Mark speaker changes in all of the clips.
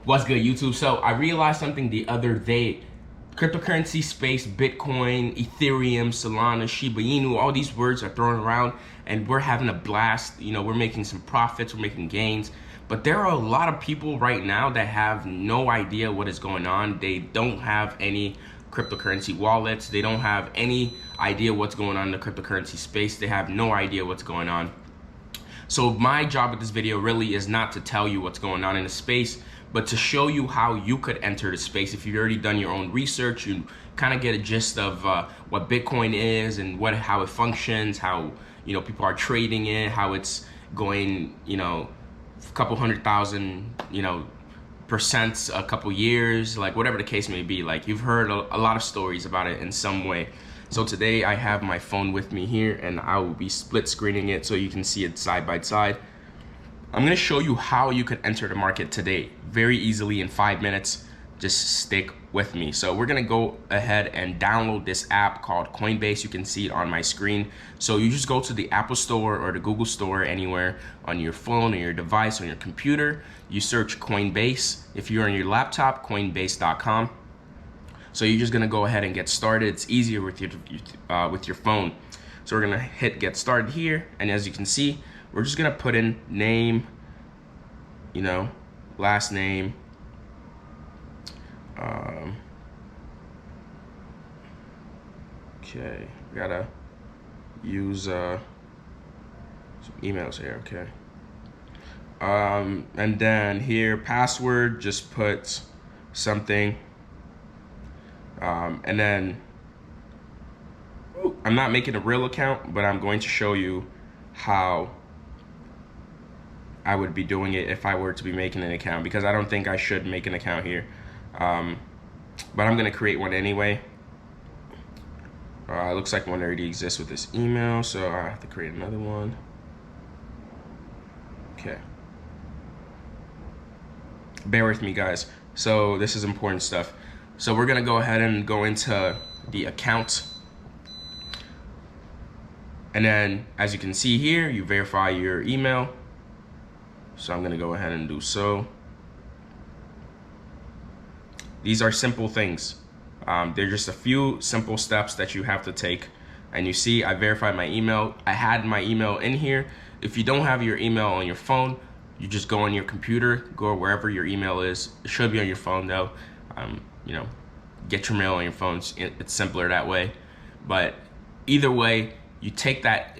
Speaker 1: What's good, YouTube? So I realized something the other day. Cryptocurrency space, Bitcoin, Ethereum, Solana, Shiba Inu, all these words are thrown around and we're having a blast. You know, we're making some profits, we're making gains. But there are a lot of people right now that have no idea what is going on. They don't have any cryptocurrency wallets. They don't have any idea what's going on in the cryptocurrency space. They have no idea what's going on. So my job with this video really is not to tell you what's going on in the space, but to show you how you could enter the space. If you've already done your own research, you kind of get a gist of what Bitcoin is and how it functions, how people are trading it, how it's going, a couple 100,000, percents a couple years, like whatever the case may be. Like you've heard a lot of stories about it in some way. So today I have my phone with me here and I will be split screening it so you can see it side by side. I'm gonna show you how you could enter the market today very easily in 5 minutes. Just stick with me. So we're gonna go ahead and download this app called Coinbase. You can see it on my screen. So you just go to the Apple Store or the Google Store anywhere on your phone or your device, on your computer. You search Coinbase. If you're on your laptop, coinbase.com. So you're just gonna go ahead and get started. It's easier with your phone. So we're gonna hit get started here, and as you can see, we're just gonna put in name, last name, okay, we gotta use some emails here, okay. And then here, password, just put something. And then I'm not making a real account, but I'm going to show you how I would be doing it if I were to be making an account, because I don't think I should make an account here. But I'm going to create one anyway. It looks like one already exists with this email, so I have to create another one. Okay. Bear with me, guys. So this is important stuff. So we're gonna go ahead and go into the account. And then as you can see here, you verify your email. So I'm gonna go ahead and do so. These are simple things. They're just a few simple steps that you have to take. And you see, I verified my email. I had my email in here. If you don't have your email on your phone, you just go on your computer, go wherever your email is. It should be on your phone though. Get your mail on your phone. It's simpler that way. But either way, you take that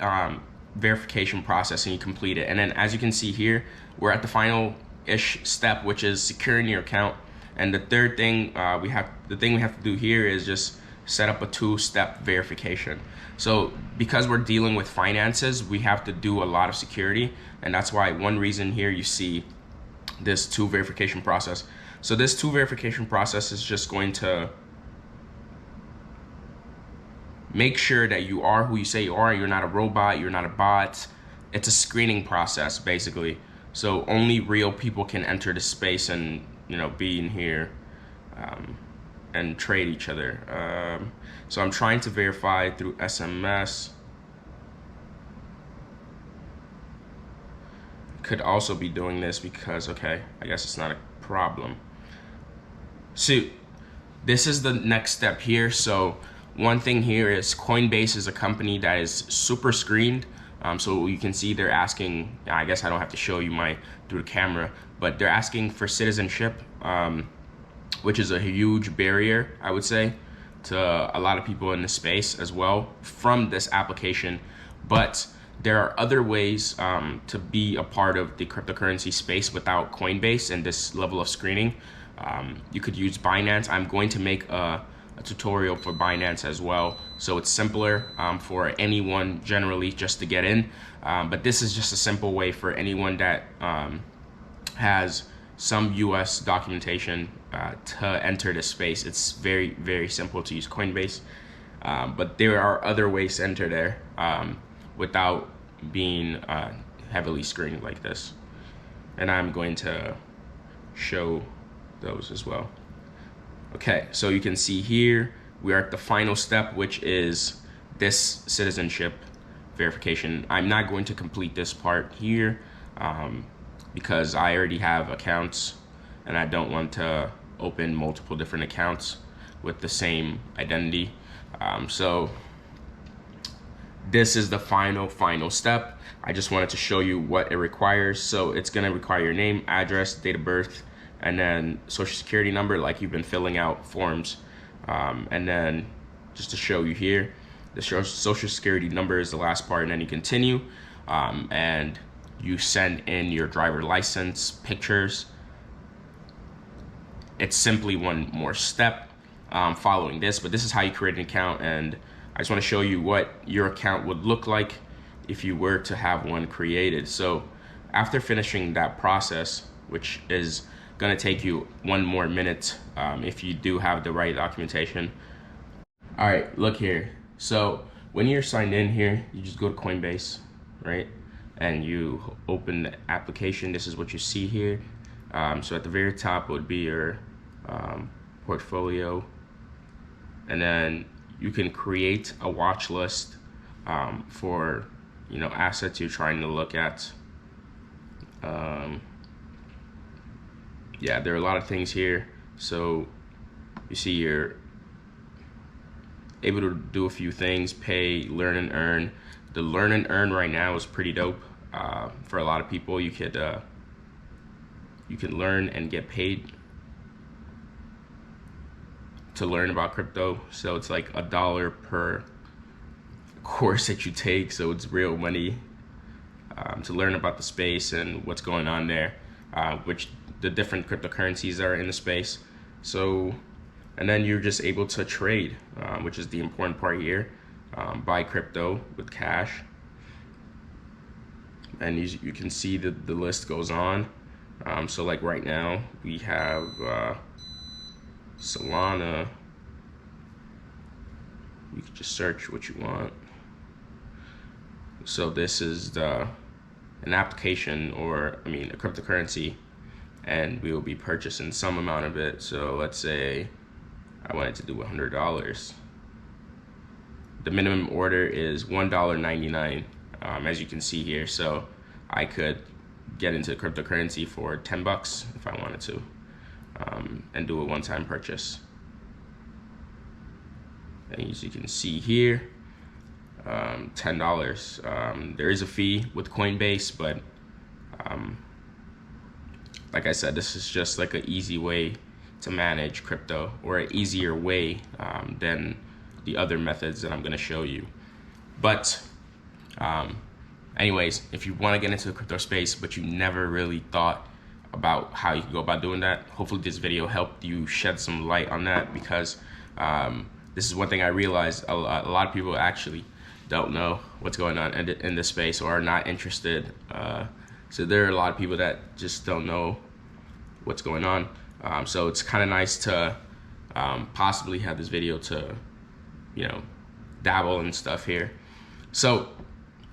Speaker 1: verification process and you complete it. And then as you can see here, we're at the final-ish step, which is securing your account. And the third thing we have to do here is just set up a two-step verification. So because we're dealing with finances, we have to do a lot of security. And that's why one reason here you see this two verification process. So this two verification process is just going to make sure that you are who you say you are. You're not a robot, you're not a bot. It's a screening process basically. So only real people can enter the space and be in here and trade each other. So I'm trying to verify through SMS. Could also be doing this because, okay, I guess it's not a problem. So this is the next step here. So one thing here is Coinbase is a company that is super screened. So you can see they're asking, I guess I don't have to show you through the camera, but they're asking for citizenship, which is a huge barrier, I would say, to a lot of people in the space as well from this application. But there are other ways to be a part of the cryptocurrency space without Coinbase and this level of screening. You could use Binance. I'm going to make a tutorial for Binance as well, so it's simpler for anyone generally just to get in. But this is just a simple way for anyone that has some US documentation to enter the space. It's very, very simple to use Coinbase, but there are other ways to enter there without being heavily screened like this. And I'm going to show those as well. Okay, so you can see here, we are at the final step, which is this citizenship verification. I'm not going to complete this part here because I already have accounts and I don't want to open multiple different accounts with the same identity. So this is the final step. I just wanted to show you what it requires. So it's going to require your name, address, date of birth, and then social security number, like you've been filling out forms. And then just to show you here, the social security number is the last part, and then you continue, and you send in your driver license pictures. It's simply one more step following this, but this is how you create an account, and I just want to show you what your account would look like if you were to have one created. So after finishing that process, which is going to take you 1 more minute if you do have the right documentation. All right, look here. So when you're signed in here, you just go to Coinbase, right? And you open the application. This is what you see here. So at the very top would be your portfolio, and then you can create a watch list for assets you're trying to look at. Yeah, there are a lot of things here. So you see you're able to do a few things: pay, learn and earn. The learn and earn right now is pretty dope for a lot of people. You could learn and get paid to learn about crypto. So it's like $1 per course that you take, so it's real money to learn about the space and what's going on there, which the different cryptocurrencies are in the space. So, and then you're just able to trade, which is the important part here. Buy crypto with cash, and you can see that the list goes on. So like right now we have Solana. You can just search what you want. So this is an application, or a cryptocurrency, and we will be purchasing some amount of it. So let's say I wanted to do $100. The minimum order is $1.99, as you can see here. So I could get into cryptocurrency for 10 bucks if I wanted to, and do a one-time purchase. And as you can see here, $10. There is a fee with Coinbase, but like I said, this is just like an easy way to manage crypto, or an easier way than the other methods that I'm going to show you. But anyways, if you want to get into the crypto space but you never really thought about how you can go about doing that, hopefully this video helped you shed some light on that, because this is one thing I realized: a lot of people actually don't know what's going on in this space, or are not interested. So there are a lot of people that just don't know what's going on. So it's kind of nice to possibly have this video to dabble and stuff here. So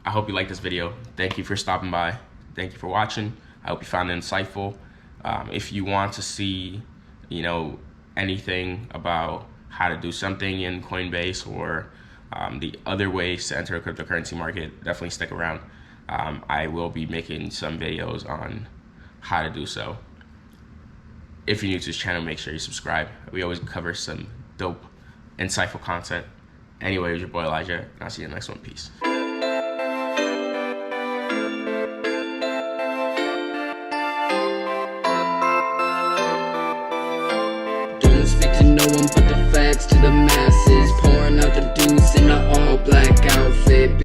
Speaker 1: I hope you like this video. Thank you for stopping by. Thank you for watching. I hope you found it insightful. If you want to see anything about how to do something in Coinbase, or the other ways to enter a cryptocurrency market, definitely stick around. I will be making some videos on how to do so. If you're new to this channel, make sure you subscribe. We always cover some dope, insightful content. Anyway, it was your boy Elijah, and I'll see you in the next one. Peace.
Speaker 2: Don't speak to no one but the facts to the masses, pouring out the deuce in the